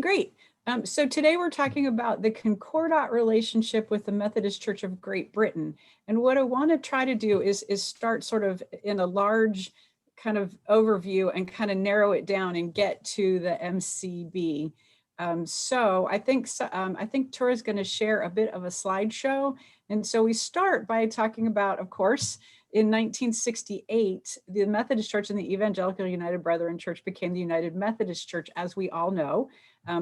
Great. So today we're talking about the Concordat relationship with the Methodist Church of Great Britain. And what I want to try to do is start sort of in a large kind of overview and kind of narrow it down and get to the MCB. So I think Tura is going to share a bit of a slideshow. And so we start by talking about, of course, in 1968, the Methodist Church and the Evangelical United Brethren Church became the United Methodist Church, as we all know.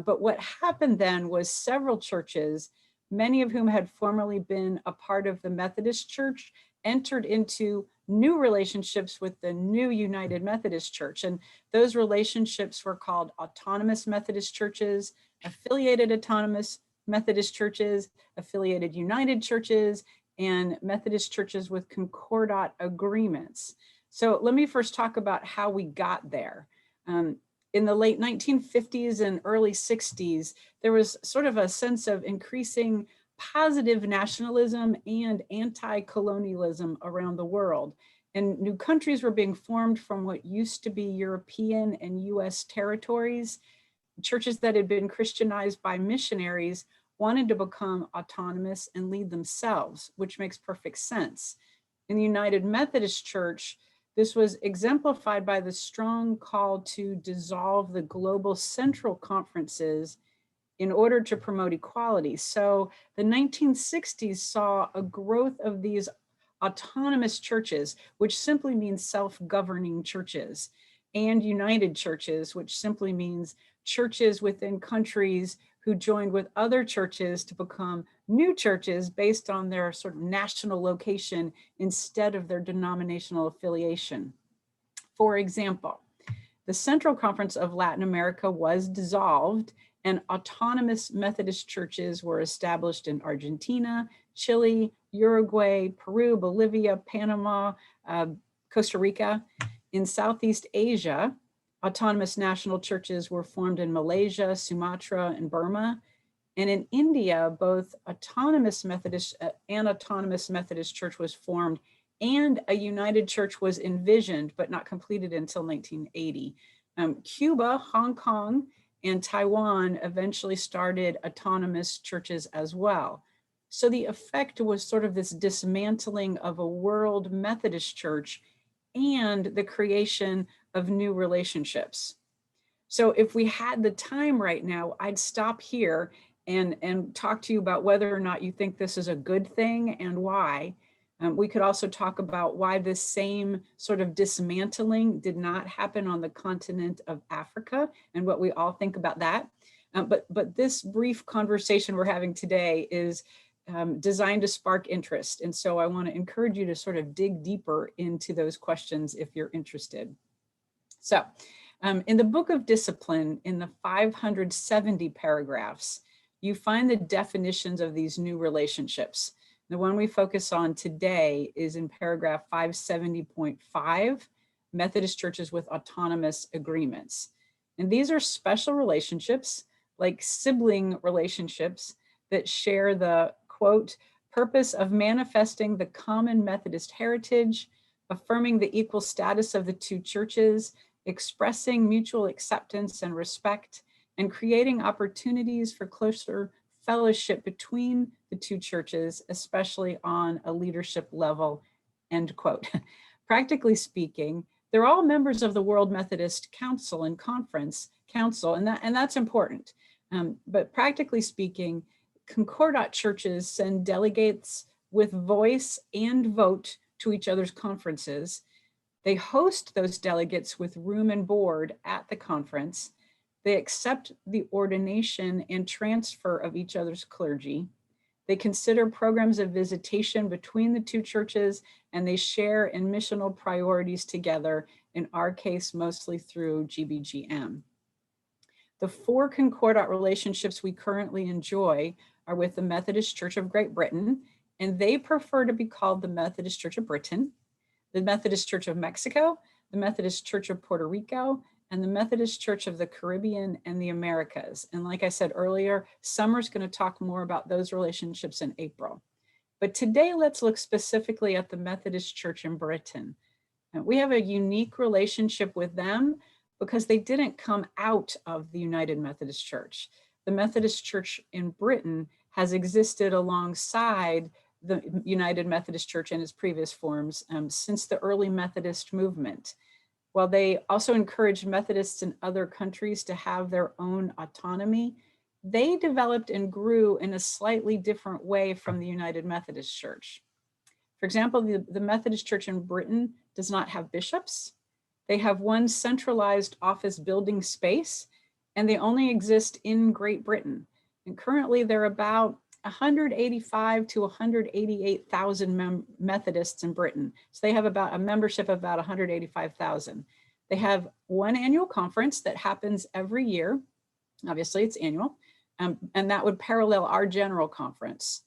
But what happened then was several churches, many of whom had formerly been a part of the Methodist Church, entered into new relationships with the new United Methodist Church. And those relationships were called autonomous Methodist churches, affiliated autonomous Methodist churches, affiliated United churches, and Methodist churches with Concordat agreements. So let me first talk about how we got there. In the late 1950s and early 60s, there was sort of a sense of increasing positive nationalism and anti-colonialism around the world. And new countries were being formed from what used to be European and US territories. Churches that had been Christianized by missionaries wanted to become autonomous and lead themselves, which makes perfect sense. In the United Methodist Church, this was exemplified by the strong call to dissolve the global central conferences in order to promote equality. So the 1960s saw a growth of these autonomous churches, which simply means self-governing churches, and united churches, which simply means churches within countries who joined with other churches to become new churches based on their sort of national location instead of their denominational affiliation. For example, the Central Conference of Latin America was dissolved and autonomous Methodist churches were established in Argentina, Chile, Uruguay, Peru, Bolivia, Panama, Costa Rica. In Southeast Asia, autonomous national churches were formed in Malaysia, Sumatra, and Burma. And in India, both autonomous Methodist and autonomous Methodist Church was formed, and a united church was envisioned, but not completed until 1980. Cuba, Hong Kong, and Taiwan eventually started autonomous churches as well. So the effect was sort of this dismantling of a world Methodist church and the creation of new relationships. So if we had the time right now, I'd stop here and talk to you about whether or not you think this is a good thing and why. We could also talk about why this same sort of dismantling did not happen on the continent of Africa and what we all think about that. But this brief conversation we're having today is designed to spark interest. And so I want to encourage you to sort of dig deeper into those questions if you're interested. So in the Book of Discipline, in the 570 paragraphs, you find the definitions of these new relationships. The one we focus on today is in paragraph 570.5, Methodist churches with autonomous agreements. And these are special relationships, like sibling relationships, that share the, quote, purpose of manifesting the common Methodist heritage, affirming the equal status of the two churches, expressing mutual acceptance and respect, and creating opportunities for closer fellowship between the two churches, especially on a leadership level, end quote. Practically speaking, they're all members of the World Methodist Council and Conference Council, and that's important. But practically speaking, Concordat churches send delegates with voice and vote to each other's conferences. They host those delegates with room and board at the conference. They accept the ordination and transfer of each other's clergy. They consider programs of visitation between the two churches, and they share in missional priorities together, in our case, mostly through GBGM. The 4 Concordat relationships we currently enjoy are with the Methodist Church of Great Britain, and they prefer to be called the Methodist Church of Britain, the Methodist Church of Mexico, the Methodist Church of Puerto Rico, and the Methodist Church of the Caribbean and the Americas. And like I said earlier, Summer's going to talk more about those relationships in April. But today, let's look specifically at the Methodist Church in Britain. And we have a unique relationship with them because they didn't come out of the United Methodist Church. The Methodist Church in Britain has existed alongside the United Methodist Church in its previous forms since the early Methodist movement. While they also encouraged Methodists in other countries to have their own autonomy, they developed and grew in a slightly different way from the United Methodist Church. For example, the Methodist Church in Britain does not have bishops. They have one centralized office building space, and they only exist in Great Britain. And currently there are about 185 to 188,000 Methodists in Britain. So they have about a membership of about 185,000. They have one annual conference that happens every year. Obviously it's annual, and that would parallel our general conference.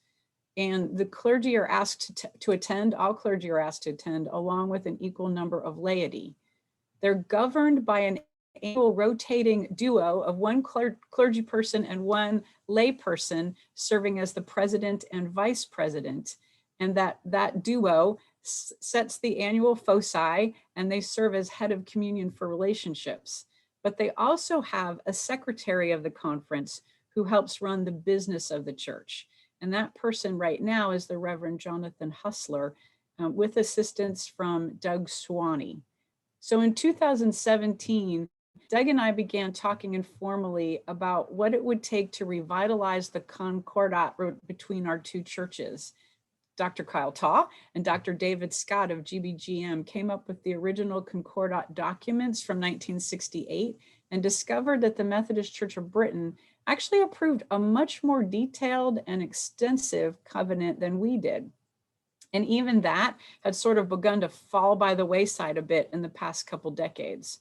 And the clergy are asked to attend, all clergy are asked to attend, along with an equal number of laity. They're governed by an annual rotating duo of one clergy person and one lay person serving as the president and vice president. And that duo sets the annual foci, and they serve as head of communion for relationships. But they also have a secretary of the conference who helps run the business of the church. And that person right now is the Reverend Jonathan Hustler, with assistance from Doug Swanee. So in 2017, Doug and I began talking informally about what it would take to revitalize the Concordat between our two churches. Dr. Kyle Taw and Dr. David Scott of GBGM came up with the original Concordat documents from 1968 and discovered that the Methodist Church of Britain actually approved a much more detailed and extensive covenant than we did. And even that had sort of begun to fall by the wayside a bit in the past couple decades.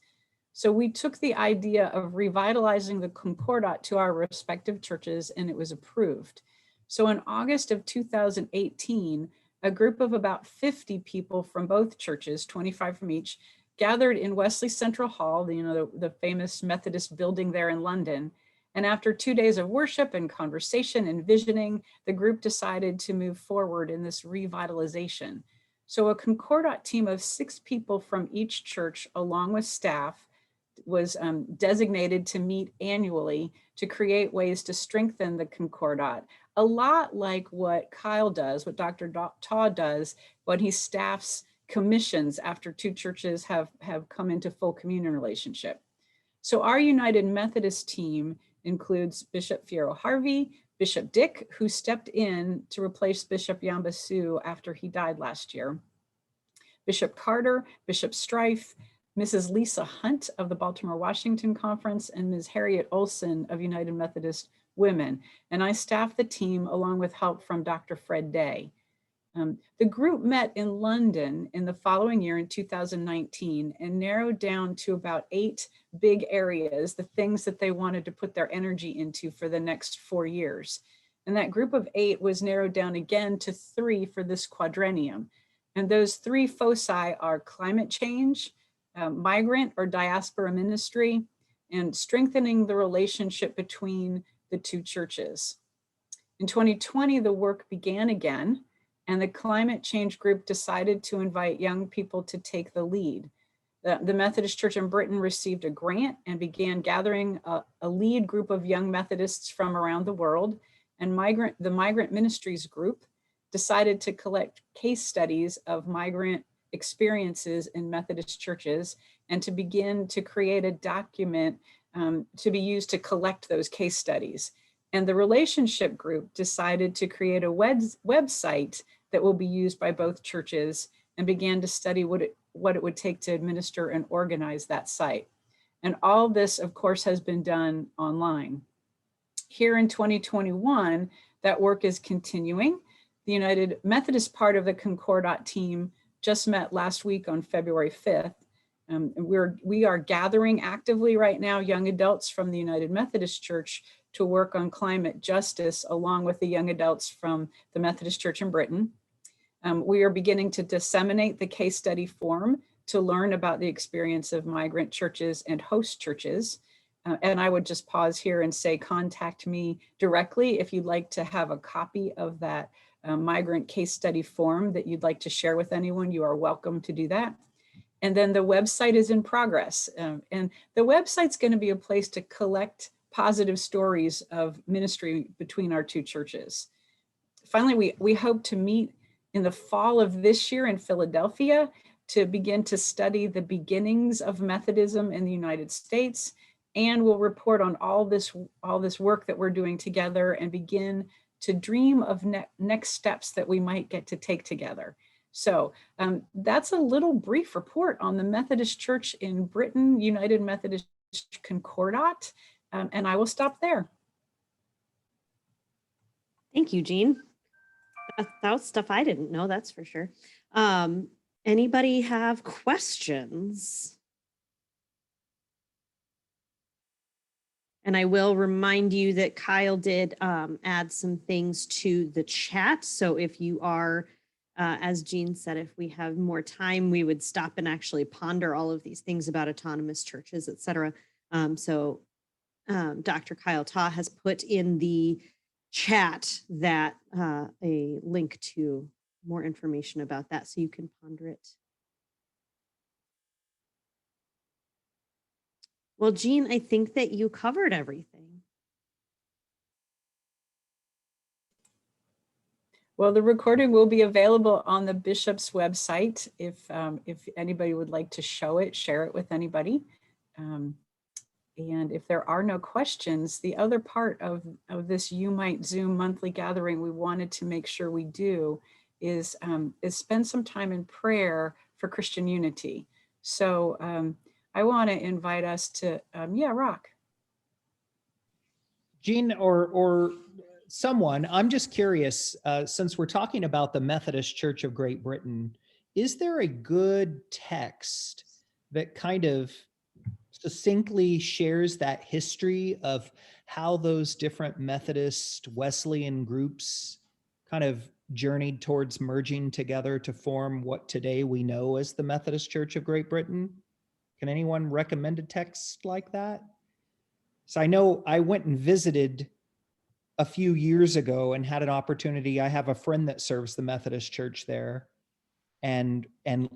So we took the idea of revitalizing the Concordat to our respective churches, and it was approved. So in August of 2018, a group of about 50 people from both churches, 25 from each, gathered in Wesley Central Hall, the famous Methodist building there in London. And after 2 days of worship and conversation and visioning, the group decided to move forward in this revitalization. So a Concordat team of 6 people from each church, along with staff, was designated to meet annually to create ways to strengthen the Concordat, a lot like what Kyle does, what Dr. Taw does, when he staffs commissions after 2 churches have come into full communion relationship. So our United Methodist team includes Bishop Fiero Harvey, Bishop Dick, who stepped in to replace Bishop Yambasu after he died last year, Bishop Carter, Bishop Strife, Mrs. Lisa Hunt of the Baltimore Washington Conference, and Ms. Harriet Olson of United Methodist Women. And I staffed the team along with help from Dr. Fred Day. The group met in London in the following year in 2019 and narrowed down to about 8 big areas, the things that they wanted to put their energy into for the next 4 years. And that group of 8 was narrowed down again to 3 for this quadrennium. And those 3 foci are climate change, migrant or diaspora ministry, and strengthening the relationship between the 2 churches. In 2020, the work began again, and the climate change group decided to invite young people to take the lead. The Methodist Church in Britain received a grant and began gathering a lead group of young Methodists from around the world, and the Migrant Ministries group decided to collect case studies of migrant experiences in Methodist churches and to begin to create a document to be used to collect those case studies. And the relationship group decided to create a website that will be used by both churches and began to study what it would take to administer and organize that site. And all this, of course, has been done online. Here in 2021, that work is continuing. The United Methodist part of the Concordat team just met last week on February 5th. We are gathering actively right now young adults from the United Methodist Church to work on climate justice along with the young adults from the Methodist Church in Britain. We are beginning to disseminate the case study form to learn about the experience of migrant churches and host churches. And I would just pause here and say, contact me directly if you'd like to have a copy of that migrant case study form that you'd like to share with anyone. You are welcome to do that. And then the website is in progress. And the website's going to be a place to collect positive stories of ministry between our two churches. Finally, we hope to meet in the fall of this year in Philadelphia to begin to study the beginnings of Methodism in the United States. And we'll report on all this work that we're doing together and begin to dream of next steps that we might get to take together. So that's a little brief report on the Methodist Church in Britain, United Methodist Concordat, and I will stop there. Thank you, Jean. That was stuff I didn't know, that's for sure. Anybody have questions? And I will remind you that Kyle did add some things to the chat. So if you are, as Jean said, if we have more time, we would stop and actually ponder all of these things about autonomous churches, et cetera. So Dr. Kyle Ta has put in the chat that a link to more information about that, so you can ponder it. Well, Jean, I think that you covered everything. Well, the recording will be available on the bishop's website if anybody would like to share it with anybody. And if there are no questions, the other part of this UMEIT Zoom monthly gathering we wanted to make sure we do is spend some time in prayer for Christian unity. So I want to invite us to, Rock. Jean or someone, I'm just curious, since we're talking about the Methodist Church of Great Britain, is there a good text that kind of succinctly shares that history of how those different Methodist Wesleyan groups kind of journeyed towards merging together to form what today we know as the Methodist Church of Great Britain? Can anyone recommend a text like that? So I know I went and visited a few years ago and had an opportunity. I have a friend that serves the Methodist Church there, and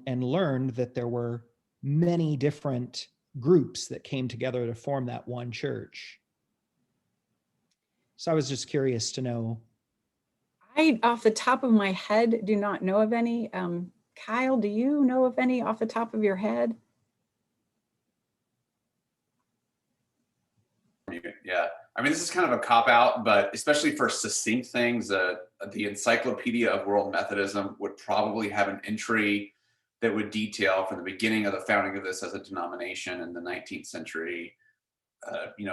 learned that there were many different groups that came together to form that one church. So I was just curious to know. I, off the top of my head, do not know of any. Kyle, do you know of any off the top of your head? Yeah, I mean, this is kind of a cop-out, but especially for succinct things, the Encyclopedia of World Methodism would probably have an entry that would detail from the beginning of the founding of this as a denomination in the 19th century,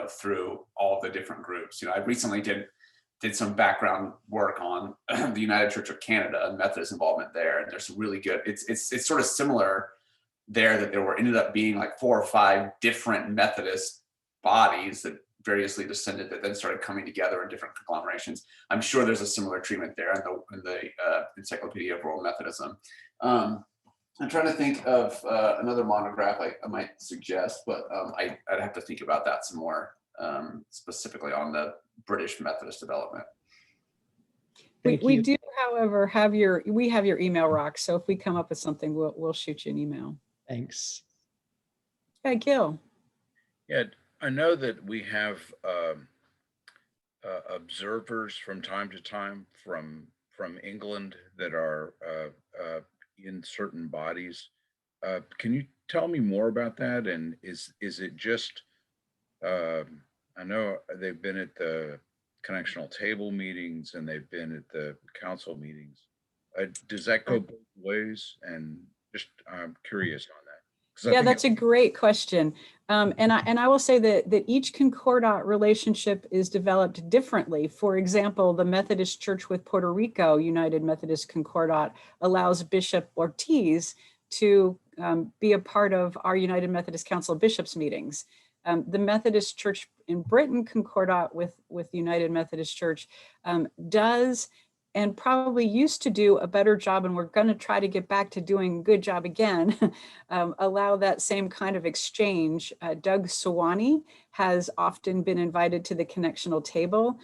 through all the different groups. I recently did some background work on the United Church of Canada and Methodist involvement there, and there's really good. It's sort of similar there, that there ended up being like 4 or 5 different Methodist bodies that variously descended that then started coming together in different conglomerations. I'm sure there's a similar treatment there in the Encyclopedia of World Methodism. I'm trying to think of another monograph I might suggest, but I'd have to think about that some more, specifically on the British Methodist development. We do, however, have your email, Rock. So if we come up with something, we'll shoot you an email. Thanks. Hey, Gil. Yeah, I know that we have observers from time to time from England that are in certain bodies. Can you tell me more about that? And is it just, I know they've been at the connectional table meetings and they've been at the council meetings. Does that go both ways? And just, I'm curious on that. Yeah, that's a great question. And I will say that each Concordat relationship is developed differently. For example, the Methodist Church with Puerto Rico, United Methodist Concordat, allows Bishop Ortiz to be a part of our United Methodist Council of Bishops meetings. The Methodist Church in Britain, Concordat with United Methodist Church, does and probably used to do a better job, and we're going to try to get back to doing a good job again, allow that same kind of exchange. Doug Sawani has often been invited to the connectional table.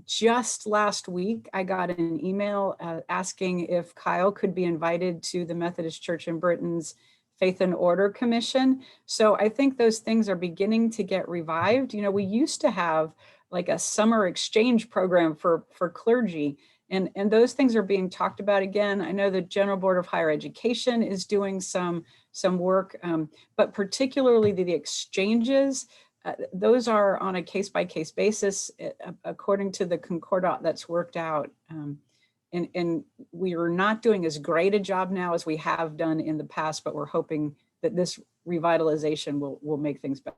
Just last week, I got an email asking if Kyle could be invited to the Methodist Church in Britain's Faith and Order Commission. So I think those things are beginning to get revived. You know, we used to have like a summer exchange program for clergy, and those things are being talked about again. I know the General Board of Higher Education is doing some work, but particularly the exchanges, those are on a case-by-case basis according to the Concordat that's worked out. And we are not doing as great a job now as we have done in the past, but we're hoping that this revitalization will make things better.